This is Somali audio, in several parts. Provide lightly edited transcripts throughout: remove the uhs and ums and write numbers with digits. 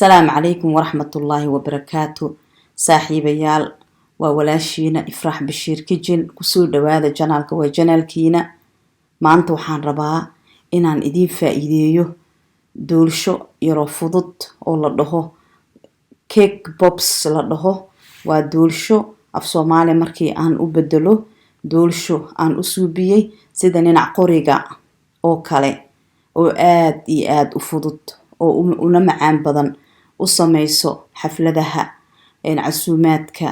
السلام عليكم ورحمة الله وبركاته. صاحبيال وولاشينا إفراح بشير كيجن كسور دواذا جنالك وجنالكينا ما أنتو حان ربا إنان إدين فائديو دولشو يرفضد أو لدهو كيك بوبس لدهو ودولشو أف صومالي مركي آن أبدلو دولشو آن أسوبيي سيدا نينع قوريغا أو كالي أو آد أفضد oo una macaan badan u samayso xafladaha casuumaadka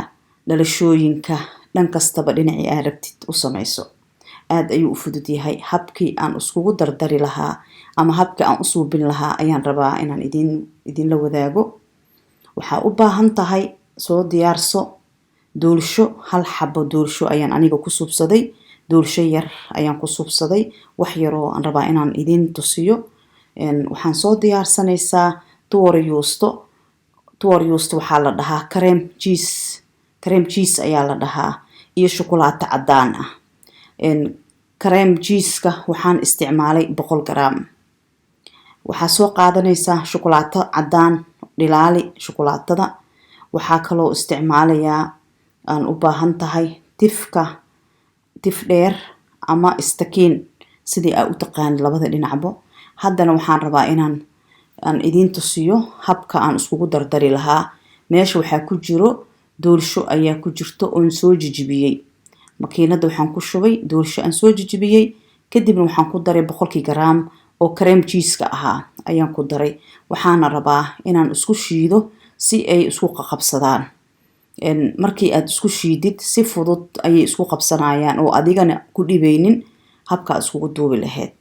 dhalashooyinka dhan kastaba dhinacii aad rabtid u samayso aad ayuu u fudud yahay habkii aan iskugu dardari lahaa ama habkii aan u suubin lahaa ayaan rabaa inaan idin la wadaago waxa u baahan tahay soo diyaarso doolsho hal xabo doolsho ayaan aniga ku suubsaday doolsho yar ayaan ku suubsaday wax yar oo aan rabaa inaan idin tusiyo waxaan soo diyaarsanaysaa tuwar yuusto waxaa la dhahaa cream cheese ayaa la dhahaa iyo shukulaato cadaan ah cream cheese-ka waxaan isticmaalay 100 gram waxaa soo qaadanaysaa shukulaato cadaan dhilaali shukulaatada waxaa kaloo isticmaalayaa aan u baahan tahay tif dheer ama istakiin sidii aad u taqaan labada dhinacbo haddana waxaan rabaa inaan idin tusiyo habka aan iskugu dardari lahaa meesha waxaa ku jiro doolsho ayaa ku jirto oo soo jijibiyay makiinada waxaan ku shubay doolsho aan soo jijibiyay kadibna waxaan ku daray 100 gram oo cream cheese-ka ahaa ayaan ku daray waxaana rabaa inaan isku shiido si ay isku qabsadaan markii aad isku shiidid si fudud ayay isku qabsanayaan oo adigana ku dhibeynin habka iskugu duubi lahayd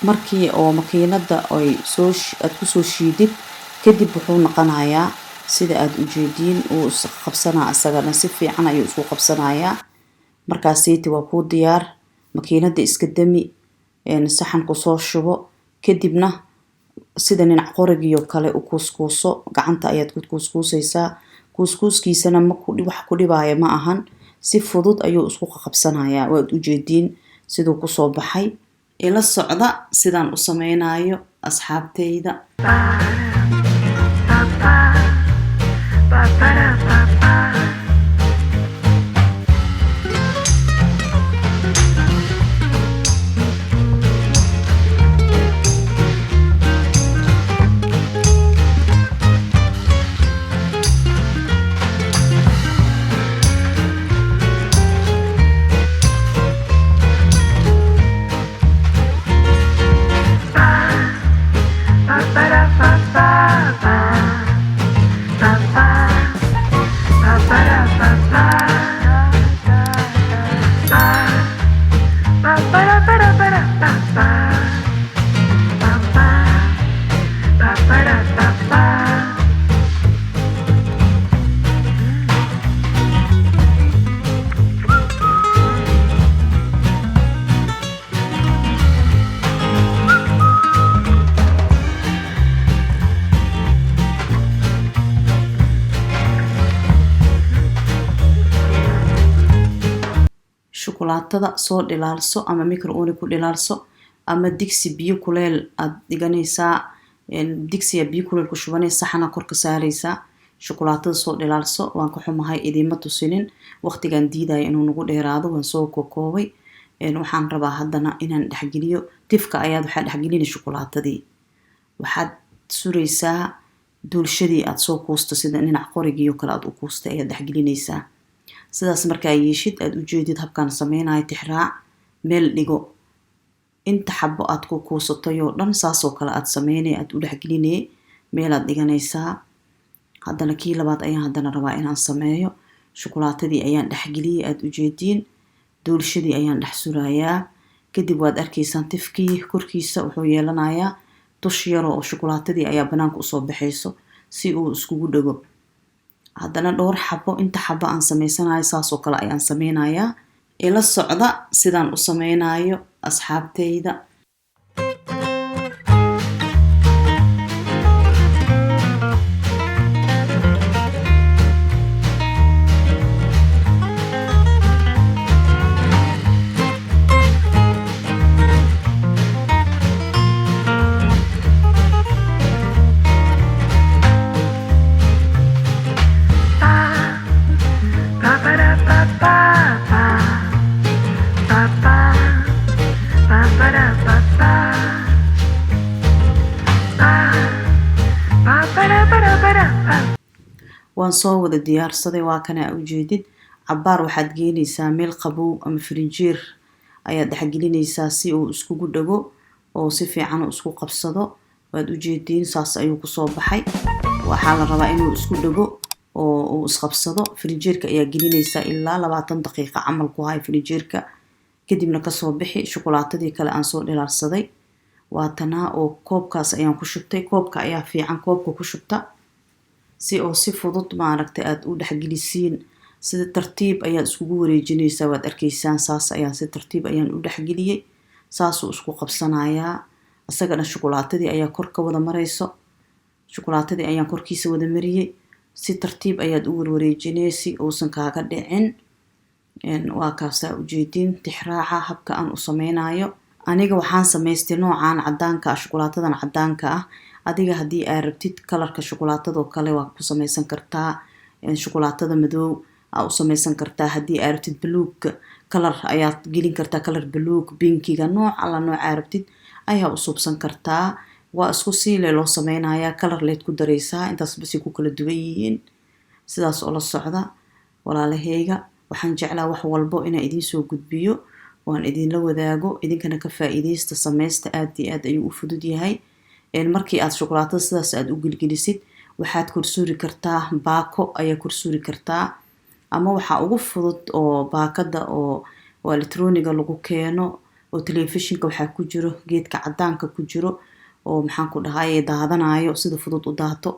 markii oo makiinada ay aad ku soo shiidid kadib wuxuu noqonayaa sida aad u jeediin oo qabsanaa asagana si fiican ayuu isku qabsanayaa markaasiti waa ku diyaar makiinada iska dami saxan ku soo shubo kadibna sida ninac qorigiyo kale u kuuskuuso gacanta ayaad ku kuuskuusaysaa kuuskuuskiisana wax ku dhibaayo ma ahan si fudud ayuu isku qabsanayaa waad u jeediin sidoo ku soo baxay ila socda sidaan u sameeynayo asxaabteyda shukulaatada soo dhilaalso ama micro-oven ku dhilaalso ama digsi biyo kuleel aad dhiganaysaa digsiga biyo kuleel ku shubanaysaa saxana kor ka saaraysaa shukulaatada soo dhilaalso waan ka xumahay idima tusinin waqtigan diidayo inuu nagu dheeraado waan soo koobay waxaan rabaa haddana inaan dhaxgeliyo tifka ayaad waxa dhaxgelinay shukulaatadii waxaad suraysaa doolshadii aad soo kuusto sida ninac qorigiyo kale aad u kuustay ayaad dhaxgelinaysaa sidaas markaa yeeshid aad u jeedid habkaan sameeynayo tixraac meel dhigo inta xabo aad ku kuusatay oo dhan saasoo kale aad sameeynay aad u dhaxgelinay meel aad dhiganaysaa haddana kii labaad ayaan haddana rabaa inaan sameeyo shukulaatadii ayaan dhaxgeliyay aad u jeediin doolshadii ayaan dhex surayaa kadib waad arkaysaan tifkii korkiisa wuxuu yeelanayaa tush yar oo shukulaatadii ayaa banaanka u soo baxayso si uu iskugu dhago haddana dhowr xabo inta xabo aan sameysanayo saasoo kale ayaan sameynayaa ila socda sidaan u sameynayo asxaabteyda waan soo wada diyaarsaday waa kana ujeedid cabaar waxaad geynaysaa meel qabow ama frinjeer ayaad dhaxgelinaysaa si uu iskugu dhago oo si fiican uu isku qabsado waad ujeedin saas ayuu ku soo baxay waxa la rabaa inuu isku dhago oo uu isqabsado frinjeerka ayaa gelinaysaa ilaa 20 daqiiqo camal ku hay frinjeerka kadibna ka soo bixi shukulaatadii kale aan soo dhilaarsaday waatana oo koobkaas ayaan ku shubtay koobka ayaa fiican koobka ku shubta si fudud ma aragtay aad u dhaxgelisiin sida tartiib ayaad iskugu wareejinaysaa waad arkaysaan saas ayaan si tartiib ayaan u dhaxgeliyay saas uu isku qabsanayaa asagana shukulaatadii ayaa kor ka wada marayso shukulaatadii ayaan korkiisa wada mariyay si tartiib ayaad u wareejinaysi uusan kaaga dhicin waa kaasa ujeedin tixraaca habka aan u sameynayo aniga waxaan sameystay noocan cadaanka shukulaatadan cadaanka ah adiga hadii aad rabtid kalarka shukulaatado kale waa ku sameysan kartaa shukulaatada madow aa u sameysan kartaa hadii aad rabtid buluug kalar ayaad gelin kartaa kalar buluug pinkiga nooc alla nooc aad rabtid ayaa u subsan kartaa waa isku siile loo sameynaya kalar leed ku dareysaa intaas bas ku kala duwan yihiin sidaas oo la socda walaalaheyga waxaan jeclaa wax walbo inaan idin soo gudbiyo waan idin la wadaago idinkana ka faa'iideysta sameysta aad iyo aad ayuu u fudud yahay markii aad shukulaatada sidaas aad u gilgilisid waxaad kursuri kartaa baako ayaa kursuri kartaa ama waxa ugu fudud oo baakada oo electroniga lagu keeno oo telefishinka waxa ku jiro geedka cadaanka ku jiro oo maxaan ku dhahay daadanayo sida fudud u daato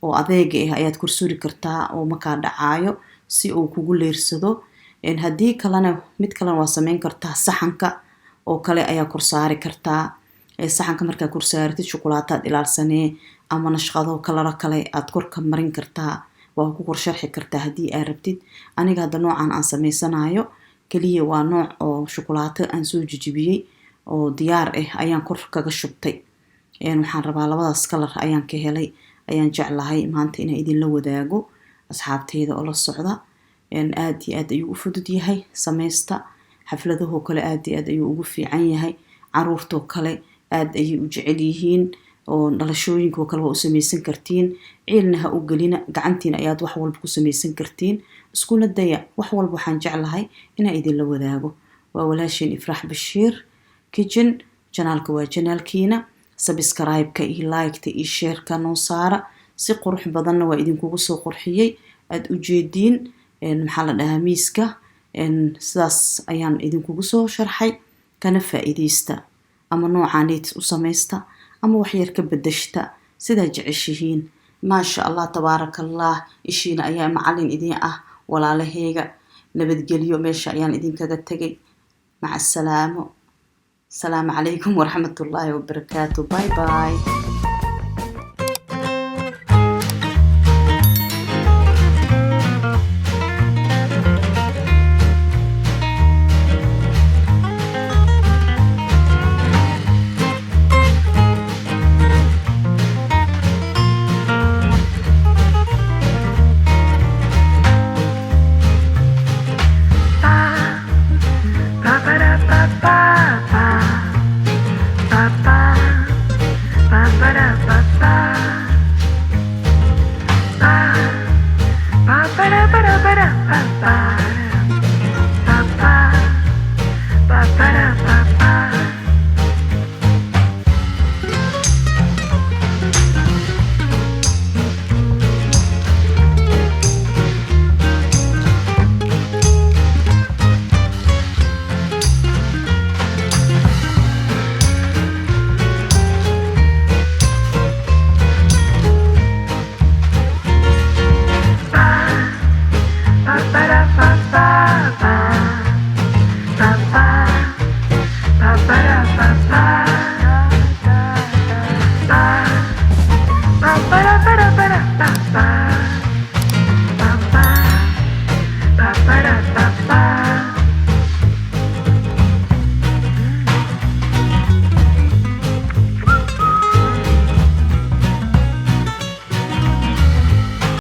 oo adeeg ah ayaad kursuri kartaa oo marka dhacaayo si uu kugu leersado hadii kalena mid kale waa sameyn kartaa saxanka oo kale ayaa kursaari kartaa saxanka marka kursaartid shukulaataad ilaalsanee ama nashqado kale aad korka marin kartaa waa ku korsharxi kartaa hadii aad rabtid aniga hada noocan aan sameysanayo kaliya waa nooc oo shukulaato aan soo jijibiyay oo diyaar ah ayaan kor kaga shubtay waxaan rabaa labadaas kalar ayaan ka helay ayaan jeclahay maanta inaan idin la wadaago asxaabteyda oo la socda aad iyo aad ayuu u fudud yahay sameysta xafladaha kale aad iyo aad ayuu ugu fiican yahay caruurta kale aad ayay u jecel yihiin oo dhalashooyinka kale waa u sameysan kartiin ciilna ha u galina gacantiin ayaad wax walba ku sameysan kartiin iskuna daya wax walba waxaan jeclahay inaan idin la wadaago waa walaasheen Ifraax Bashiir kitchen channelka waa channelkiina subscribe-ka iyo like-ta iyo share-ka noo saara si qurux badanna waa idinkugu soo qurxiyay aad u jeedin maxaa la dhahaa miiska sidaas ayaan idinkugu soo sharxay kana faa'iideysta ama noocaanid u sameysta ama wax yar ka bedeshta sida jeceshihiin ma sha Allah tabarakallah ishiina ayaa macallin idin ah walaalaheyga nabadgeliyo meesha ayaan idinkaga tagay maca salaamo السلام عليكم ورحمة الله وبركاته باي باي Ba ba ba ba ba.